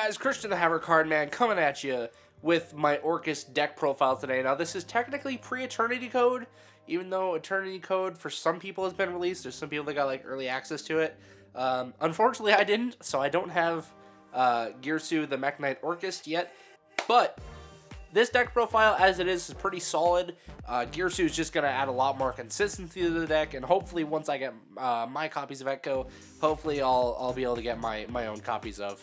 guys, Christian the Hammer Card Man coming at you with my Orcust deck profile today. Now this is technically pre-Eternity Code, even though Eternity Code for some people has been released. There's some people that got like early access to it. Unfortunately I didn't, so I don't have Girsu the Mech Knight Orcust yet, but this deck profile as it is pretty solid. Girsu is just going to add a lot more consistency to the deck, and hopefully once I get my copies of ETCO, hopefully I'll be able to get my own copies of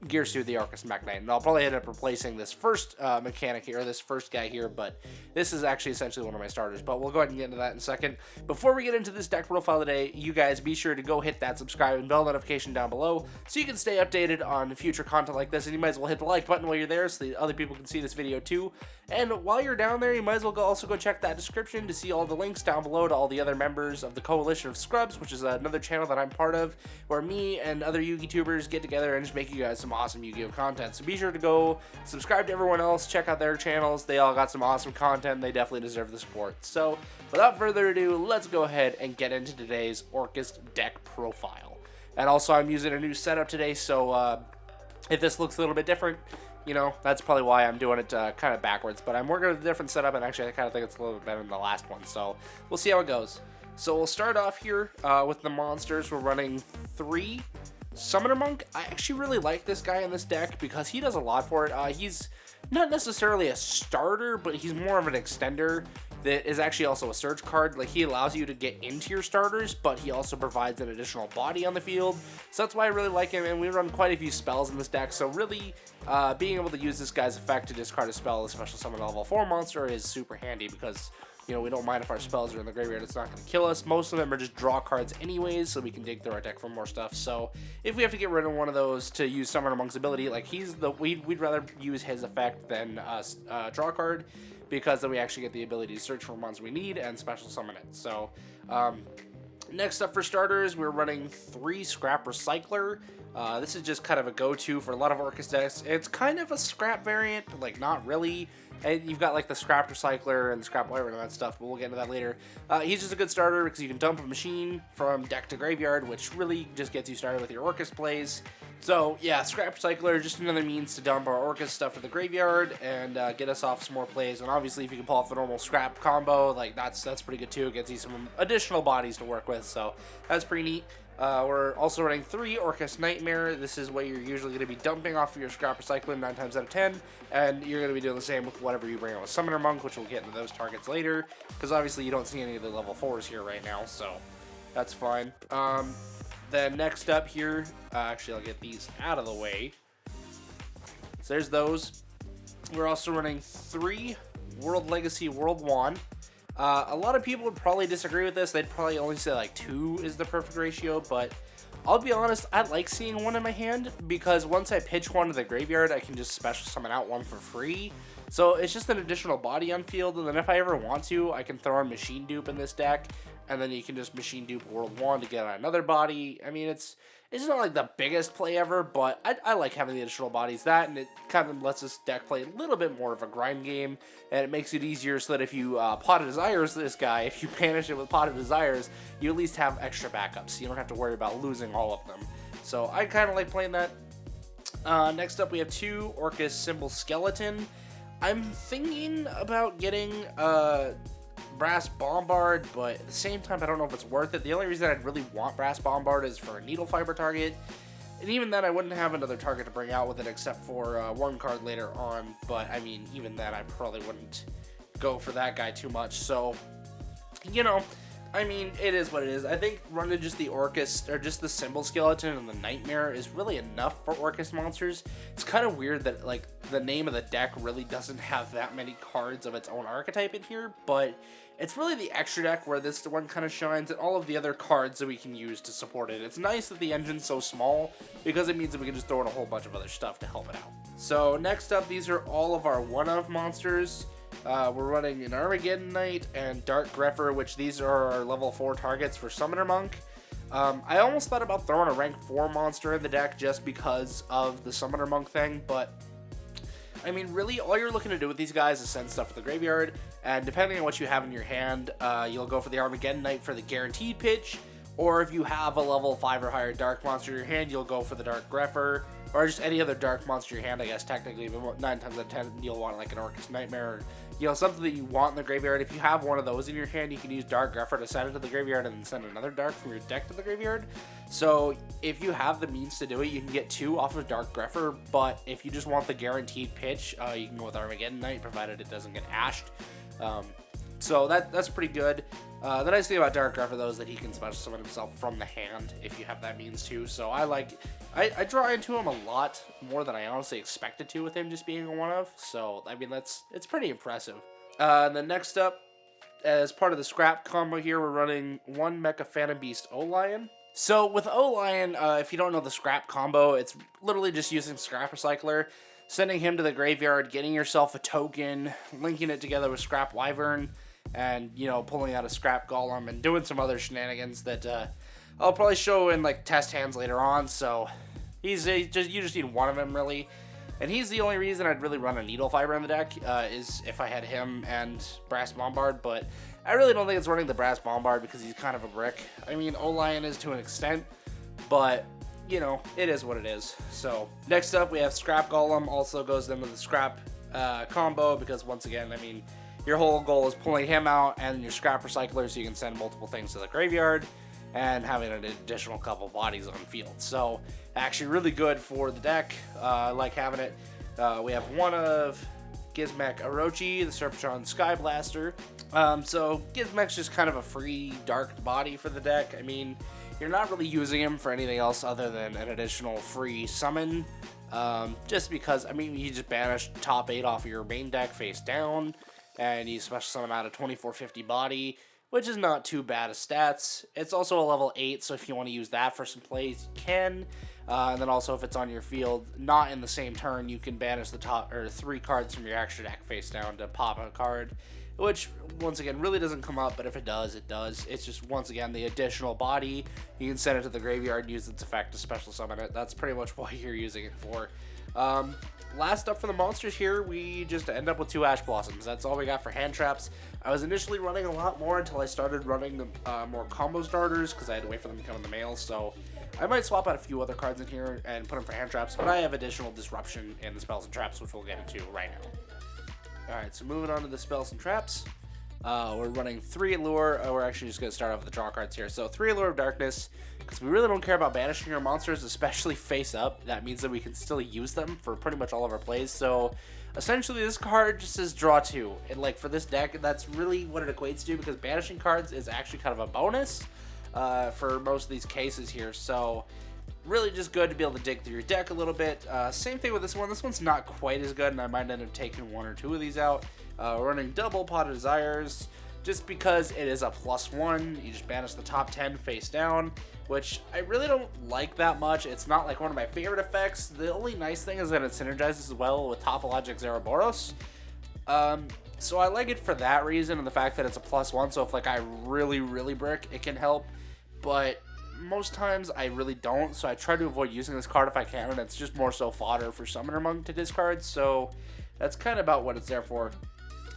Girsu the Orcust Mech Knight, and I'll probably end up replacing this first mechanic here, or this first guy here, but this is actually essentially one of my starters, but we'll go ahead and get into that in a second. Before we get into this deck profile today, you guys be sure to go hit that subscribe and bell notification down below so you can stay updated on future content like this, and you might as well hit the like button while you're there so that other people can see this video too. And while you're down there, you might as well also go check that description to see all the links down below to all the other members of the Coalition of Scrubs, which is another channel that I'm part of, where me and other Yu-Gi tubers get together and just make you guys some awesome Yu-Gi-Oh content. So be sure to go subscribe to everyone else, check out their channels. They all got some awesome content. They definitely deserve the support. So without further ado, let's go ahead and get into today's Orcust deck profile. And also I'm using a new setup today, so if this looks a little bit different, you know, that's probably why I'm doing it kind of backwards. But I'm working with a different setup, and actually I kind of think it's a little bit better than the last one. So we'll see how it goes. So we'll start off here with the monsters. We're running 3 Summoner Monk. I actually really like this guy in this deck because he does a lot for it. He's not necessarily a starter, but he's more of an extender that is actually also a surge card. Like, he allows you to get into your starters, but he also provides an additional body on the field. So that's why I really like him, and we run quite a few spells in this deck. So really, being able to use this guy's effect to discard a spell, a special summon level 4 monster, is super handy because, you know, we don't mind if our spells are in the graveyard, it's not going to kill us. Most of them are just draw cards anyways, so we can dig through our deck for more stuff. So if we have to get rid of one of those to use Summoner Monk's ability, like, we'd rather use his effect than draw card, because then we actually get the ability to search for monsters we need and special summon it. So next up for starters, we're running 3 Scrap Recycler. This is just kind of a go-to for a lot of Orcust decks. It's kind of a scrap variant, but like not really. And you've got like the Scrap Recycler and the Scrap Wyvern and that stuff, but we'll get into that later. He's just a good starter because you can dump a machine from deck to graveyard, which really just gets you started with your Orcust plays. So yeah, Scrap Recycler, just another means to dump our Orcust stuff to the graveyard and get us off some more plays. And obviously if you can pull off the normal Scrap combo, like that's pretty good too. It gets you some additional bodies to work with, so that's pretty neat. We're also running 3 Orcust Nightmare. This is what you're usually going to be dumping off of your Scrap Recycling 9 times out of 10, and you're going to be doing the same with whatever you bring out with Summoner Monk, which we'll get into those targets later, because obviously you don't see any of the level 4s here right now, so that's fine. Then next up here, actually I'll get these out of the way. So there's those. We're also running 3 World Legacy World Wand. A lot of people would probably disagree with this. They'd probably only say like 2 is the perfect ratio, but I'll be honest, I like seeing 1 in my hand because once I pitch 1 to the graveyard, I can just special summon out 1 for free. So it's just an additional body on field, and then if I ever want to, I can throw in Machine Dupe in this deck, and then you can just Machine Dupe World 1 to get another body. I mean, it's not like the biggest play ever, but I like having the additional bodies. That, and it kind of lets this deck play a little bit more of a grind game, and it makes it easier so that if you Pot of Desires this guy, if you banish it with Pot of Desires, you at least have extra backups. You don't have to worry about losing all of them. So I kind of like playing that. Next up, we have 2 Orcust Symbol Skeleton. I'm thinking about getting Brass Bombard, but at the same time, I don't know if it's worth it. The only reason I'd really want Brass Bombard is for a Needle Fiber target, and even then, I wouldn't have another target to bring out with it except for 1 card later on, but I mean, even then, I probably wouldn't go for that guy too much, so, you know, I mean, it is what it is. I think running just the Orcust, or just the Symbol Skeleton and the Nightmare is really enough for Orcust monsters. It's kind of weird that, like, the name of the deck really doesn't have that many cards of its own archetype in here, but it's really the extra deck where this one kind of shines, and all of the other cards that we can use to support it. It's nice that the engine's so small, because it means that we can just throw in a whole bunch of other stuff to help it out. So next up, these are all of our one-of monsters. We're running an Armageddon Knight and Dark Grepher, which these are our level 4 targets for Summoner Monk. I almost thought about throwing a rank 4 monster in the deck just because of the Summoner Monk thing, but I mean, really, all you're looking to do with these guys is send stuff to the graveyard, and depending on what you have in your hand, you'll go for the Armageddon Knight for the guaranteed pitch, or if you have a level 5 or higher Dark monster in your hand, you'll go for the Dark Grepher or just any other dark monster in your hand, I guess, technically, but 9 times out of 10, you'll want like an Orcust Nightmare, or, something that you want in the graveyard. If you have one of those in your hand, you can use Dark Grepher to send it to the graveyard and then send another Dark from your deck to the graveyard. So if you have the means to do it, you can get 2 off of Dark Grepher, but if you just want the guaranteed pitch, you can go with Armageddon Knight, provided it doesn't get ashed. So that's pretty good. The nice thing about Dark Grepher, though, is that he can special summon himself from the hand if you have that means too. So I draw into him a lot more than I honestly expected to with him just being a one-of. So, I mean, it's pretty impressive. Then next up, as part of the scrap combo here, we're running 1 Mecha Phantom Beast O-Lion. So with O-Lion, if you don't know the scrap combo, it's literally just using Scrap Recycler, sending him to the graveyard, getting yourself a token, linking it together with Scrap Wyvern, and, pulling out a Scrap Golem and doing some other shenanigans that I'll probably show in, like, test hands later on. So you just need one of them, really. And he's the only reason I'd really run a Needle Fiber in the deck, is if I had him and Brass Bombard, but I really don't think it's running the Brass Bombard because he's kind of a brick. I mean, O-Lion is to an extent, but, it is what it is. So, next up, we have Scrap Golem, also goes in with the Scrap combo, because once again, I mean, your whole goal is pulling him out and your Scrap Recycler so you can send multiple things to the graveyard, and having an additional couple bodies on field. So actually really good for the deck. I like having it. We have one of Gizmek Orochi, the Serpentron Sky Blaster. So Gizmek's just kind of a free dark body for the deck. I mean, you're not really using him for anything else other than an additional free summon. Just because, I mean, you just banish top 8 off of your main deck face down, and you special summon out a 2450 body, which is not too bad of stats. It's also a level 8, so if you want to use that for some plays, you can. And then also, if it's on your field, not in the same turn, you can banish the top 3 cards from your extra deck face down to pop a card, which, once again, really doesn't come up, but if it does, it does. It's just, once again, the additional body. You can send it to the graveyard and use its effect to special summon it. That's pretty much what you're using it for. Last up for the monsters here, we just end up with 2 Ash Blossoms. That's all we got for hand traps. I was initially running a lot more until I started running the more combo starters, because I had to wait for them to come in the mail, so I might swap out a few other cards in here and put them for hand traps, but I have additional disruption in the spells and traps, which we'll get into right now. Alright, so moving on to the spells and traps. We're running 3 Allure. We're actually just going to start off with the draw cards here. So 3 Allure of Darkness, because we really don't care about banishing our monsters, especially face up. That means that we can still use them for pretty much all of our plays. So essentially this card just says draw 2. And like for this deck, that's really what it equates to, because banishing cards is actually kind of a bonus for most of these cases here. So really just good to be able to dig through your deck a little bit. Same thing with this one. This one's not quite as good, and I might end up taking 1 or 2 of these out. We're running double Pot of Desires, just because it is a +1. You just banish the top 10 face down, which I really don't like that much. It's not like one of my favorite effects. The only nice thing is that it synergizes well with Topologic Zeraboros. So I like it for that reason, and the fact that it's a +1, so if like I really brick, it can help. But most times I really don't, so I try to avoid using this card if I can, and it's just more so fodder for Summoner Monk to discard, so that's kind of about what it's there for.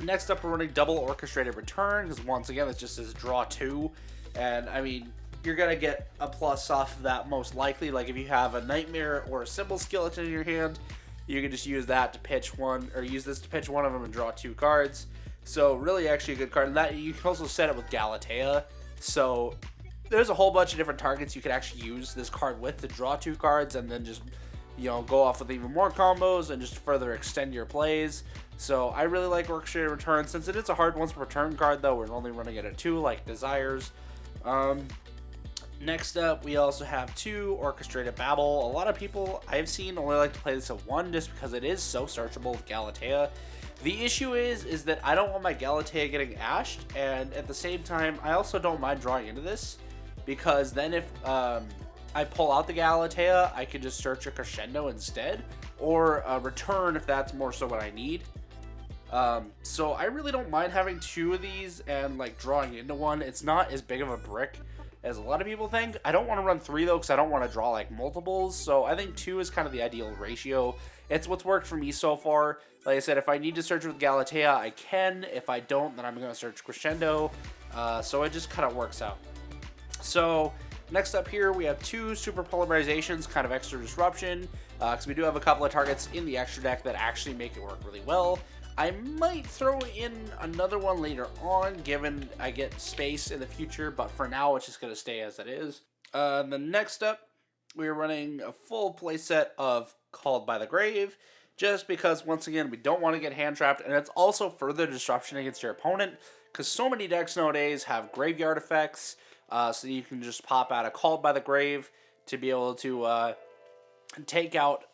Next up, we're running double Orchestrated Return, because once again, it just says draw 2, and I mean, you're going to get a plus off of that most likely. Like if you have a Nightmare or a Symbol Skeleton in your hand, you can just use that to pitch one, or use this to pitch one of them and draw 2 cards. So really actually a good card. And that you can also set it with Galatea, so there's a whole bunch of different targets you could actually use this card with to draw 2 cards, and then just, go off with even more combos and just further extend your plays. So I really like Orchestrated Return. Since it is a hard once per turn card, though, we're only running it at 2, like Desires. Next up, we also have 2 Orchestrated Babble. A lot of people I've seen only like to play this at 1, just because it is so searchable with Galatea. The issue is that I don't want my Galatea getting ashed, and at the same time, I also don't mind drawing into this, because then if I pull out the Galatea, I can just search a Crescendo instead, or a Return if that's more so what I need. So I really don't mind having 2 of these and like drawing into one. It's not as big of a brick as a lot of people think. I don't want to run 3 though, because I don't want to draw like multiples, so I think 2 is kind of the ideal ratio. It's what's worked for me so far. Like I said, if I need to search with Galatea, I can. If I don't, then I'm going to search Crescendo. So it just kind of works out. So Next up here, we have 2 super polymerizations, kind of extra disruption, because we do have a couple of targets in the extra deck that actually make it work really well. I might throw in another one later on, given I get space in the future, but for now, it's just going to stay as it is. Then next up, we're running a full playset of Called by the Grave, just because, once again, we don't want to get hand-trapped, and it's also further disruption against your opponent, because so many decks nowadays have graveyard effects, so you can just pop out a Called by the Grave to be able to take out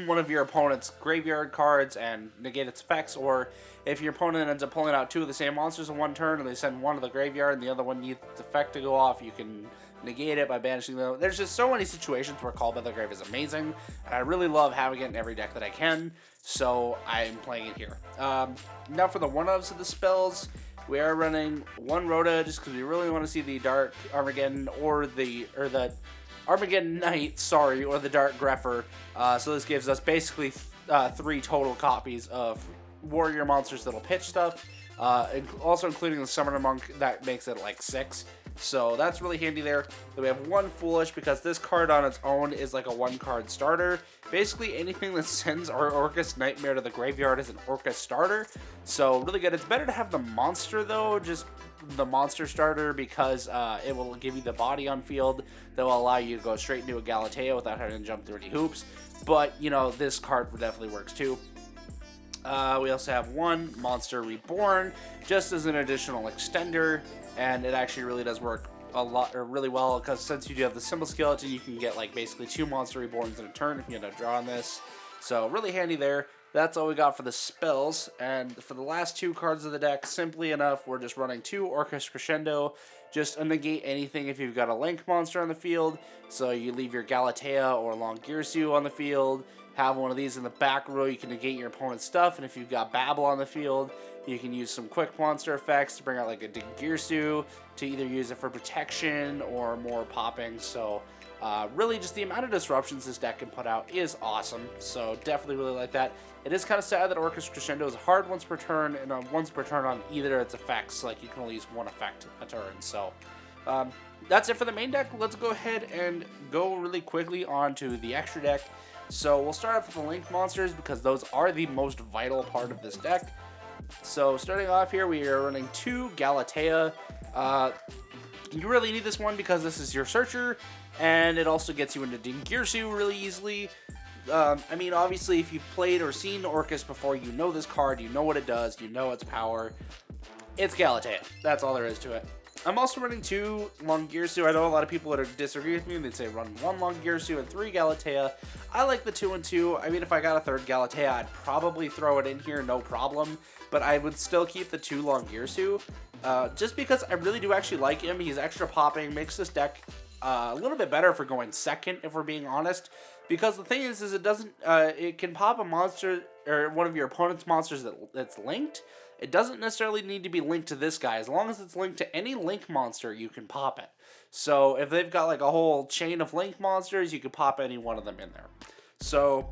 one of your opponent's graveyard cards and negate its effects, or if your opponent ends up pulling out 2 of the same monsters in one turn and they send one to the graveyard and the other one needs its effect to go off, you can negate it by banishing them. There's just so many situations where Called by the Grave is amazing, and I really love having it in every deck that I can, so I'm playing it here. Now for the one-ofs of the spells, we are running 1 Rhoda just because we really want to see the Dark Armageddon or the Armageddon Knight, or the Dark Grepher. So this gives us basically 3 total copies of warrior monsters that'll pitch stuff, also including the Summoner Monk that makes it like 6. So that's really handy there. Then we have 1 Foolish because this card on its own is like a 1-card starter. Basically anything that sends our Orcust Nightmare to the graveyard is an Orcust starter. So really good. It's better to have the monster though, just the monster starter, because it will give you the body on field that will allow you to go straight into a Galatea without having to jump through any hoops. But, you know, this card definitely works too. We also have 1 Monster Reborn, just as an additional extender, and it actually really does work really well, because since you do have the Symbol Skeleton, you can get like basically 2 Monster Reborns in a turn if you end up drawing this. So really handy there. That's all we got for the spells, and for the last 2 cards of the deck, simply enough, we're just running 2 Orcust Crescendo, just to negate anything if you've got a Link monster on the field, so you leave your Galatea or Long Girsu on the field, have one of these in the back row, you can negate your opponent's stuff, and if you've got Babel on the field, you can use some quick monster effects to bring out like a Girsu to either use it for protection or more popping, so really just the amount of disruptions this deck can put out is awesome, so definitely really like that. It is kind of sad that Orcust Crescendo is hard once per turn, and once per turn on either its effects, like you can only use 1 effect a turn, so that's it for the main deck. Let's go ahead and go really quickly onto the extra deck. So we'll start off with the Link monsters, because those are the most vital part of this deck. So starting off here, we are running 2 Galatea. You really need this one because this is your searcher, and it also gets you into Dingirsu really easily. I mean, obviously, if you've played or seen Orcust before, you know this card, you know what it does, you know its power. It's Galatea. That's all there is to it. I'm also running 2 Long Girsu. I know a lot of people that disagree with me. They'd say run 1 Long Girsu and 3 Galatea. I like the 2 and 2. I mean, if I got a 3rd Galatea, I'd probably throw it in here, no problem. But I would still keep the 2 Long Girsu, just because I really do actually like him. He's extra popping, makes this deck a little bit better for going second, if we're being honest. Because the thing is it doesn't, it can pop a monster, or one of your opponent's monsters that's linked. It doesn't necessarily need to be linked to this guy. As long as it's linked to any Link monster, you can pop it. So if they've got like a whole chain of Link monsters, you can pop any one of them in there. So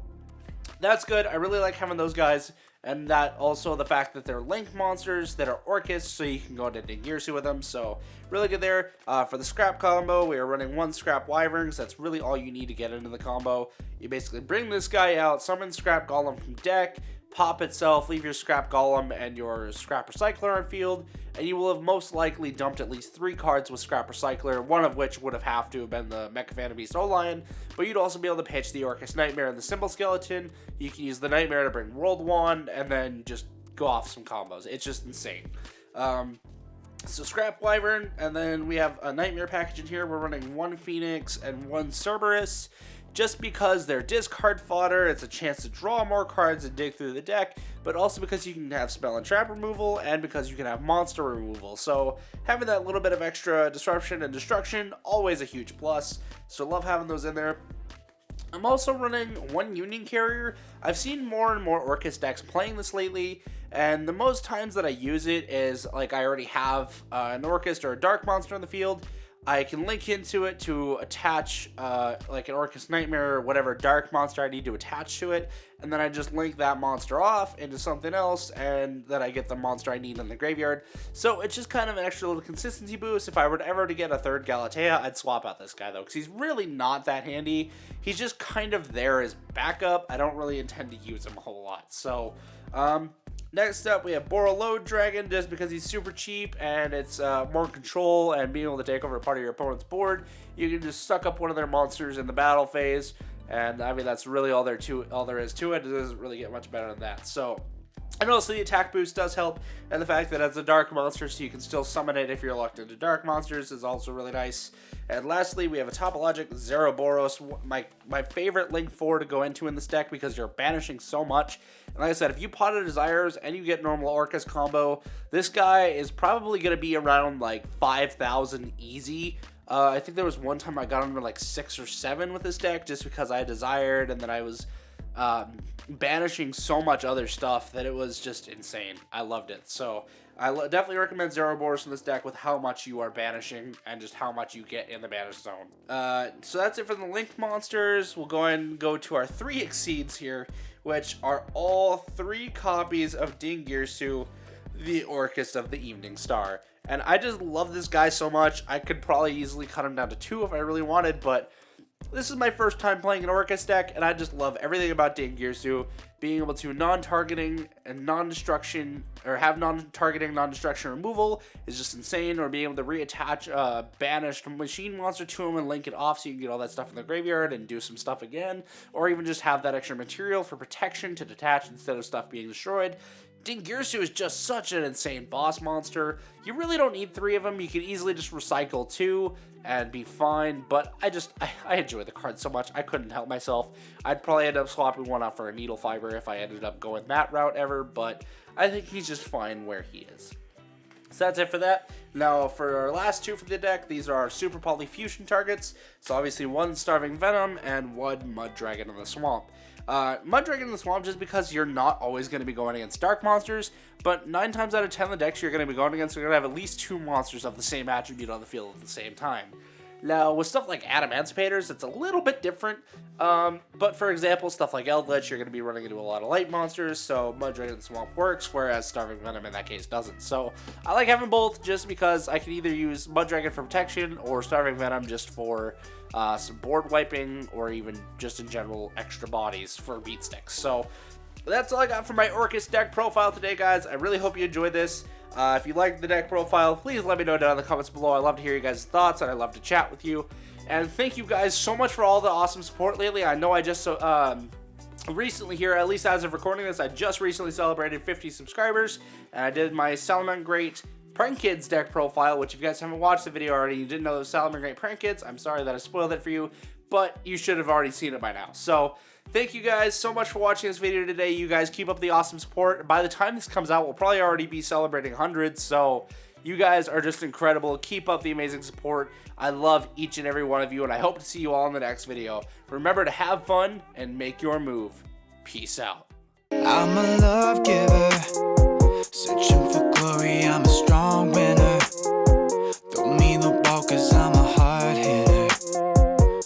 that's good. I really like having those guys. And that also the fact that they're Link monsters that are Orcust, so you can go into Dingirsu with them. So really good there. For the Scrap combo, we are running 1 Scrap Wyvern, because that's really all you need to get into the combo. You basically bring this guy out, summon Scrap Golem from deck, pop itself, leave your Scrap Golem and your Scrap Recycler on field, and you will have most likely dumped at least 3 cards with Scrap Recycler, one of which would have to have been the Mecha Phantom Beast O-Lion, but you'd also be able to pitch the Orcust Nightmare and the Symbol Skeleton. You can use the Nightmare to bring World Wand, and then just go off some combos. It's just insane. So Scrap Wyvern, and then we have a Nightmare package in here. We're running 1 Phoenix and 1 Cerberus, just because they're discard fodder. It's a chance to draw more cards and dig through the deck, but also because you can have spell and trap removal, and because you can have monster removal. So having that little bit of extra disruption and destruction, always a huge plus. So love having those in there. I'm also running 1 Union Carrier. I've seen more and more Orcust decks playing this lately, and the most times that I use it is like I already have an Orcust or a Dark monster on the field. I can link into it to attach like an Orcust Nightmare or whatever dark monster I need to attach to it, and then I just link that monster off into something else, and then I get the monster I need in the graveyard. So it's just kind of an extra little consistency boost. If I were to ever to get a third Galatea, I'd swap out this guy though, because he's really not that handy. He's just kind of there as backup. I don't really intend to use him a whole lot. So next up, we have Borreload Dragon, just because he's super cheap and it's more control and being able to take over a part of your opponent's board. You can just suck up one of their monsters in the battle phase, and I mean that's really all there is to it. It doesn't really get much better than that. So, and also the attack boost does help, and the fact that it's a dark monster, so you can still summon it if you're locked into dark monsters, is also really nice. And lastly, we have a Topologic Zeroboros, my favorite Link 4 to go into in this deck, because you're banishing so much. And like I said, if you Pot of Desires and you get normal Orcust combo, this guy is probably going to be around like 5,000 easy. I think there was one time I got under like 6 or 7 with this deck, just because I desired, and then I was banishing so much other stuff that it was just insane. I loved it. So I definitely recommend Zeroboros in this deck with how much you are banishing and just how much you get in the banish zone. So that's it for the linked monsters. We'll go ahead and go to our 3 Exceeds here, which are all 3 copies of Dingirsu, the Orcust of the Evening Star. And I just love this guy so much. I could probably easily cut him down to 2 if I really wanted, but this is my first time playing an Orcust deck, and I just love everything about Dingirsu. Being able to non-targeting and non-destruction, or have non-targeting, non-destruction removal is just insane, or being able to reattach a banished machine monster to him and link it off so you can get all that stuff in the graveyard and do some stuff again, or even just have that extra material for protection to detach instead of stuff being destroyed. Dingirsu is just such an insane boss monster. You really don't need 3 of them. You can easily just recycle 2 and be fine, but I enjoy the card so much, I couldn't help myself. I'd probably end up swapping one out for a Needle Fiber if I ended up going that route ever, but I think he's just fine where he is. So that's it for that. Now for our last 2 for the deck, these are our Super Polyfusion targets. So obviously 1 Starving Venom and 1 Mud Dragon in the Swamp. Mud Dragon in the Swamp just because you're not always going to be going against dark monsters, but 9 times out of 10 the decks you're going to be going against are going to have at least 2 monsters of the same attribute on the field at the same time. Now, with stuff like Adamanticators, it's a little bit different, but for example, stuff like Eldritch, you're going to be running into a lot of light monsters, so Mud Dragon in the Swamp works, whereas Starving Venom in that case doesn't. So, I like having both just because I can either use Mud Dragon for protection or Starving Venom just for some board wiping, or even just in general extra bodies for beat sticks. So that's all I got for my Orcust deck profile today, guys. I really hope you enjoyed this. If you liked the deck profile, please let me know down in the comments below. I love to hear you guys' thoughts, and I love to chat with you. And thank you guys so much for all the awesome support lately. I know I just recently here, at least as of recording this, I just recently celebrated 50 subscribers, and I did my Salomon Great Prank Kids deck profile, which if you guys haven't watched the video already, you didn't know those Salomon Great Prank Kids, I'm sorry that I spoiled it for you, but you should have already seen it by now. So thank you guys so much for watching this video today. You guys keep up the awesome support. By the time this comes out, we'll probably already be celebrating hundreds, so you guys are just incredible. Keep up the amazing support. I love each and every one of you, and I hope to see you all in the next video. Remember to have fun and make your move. Peace out. I'm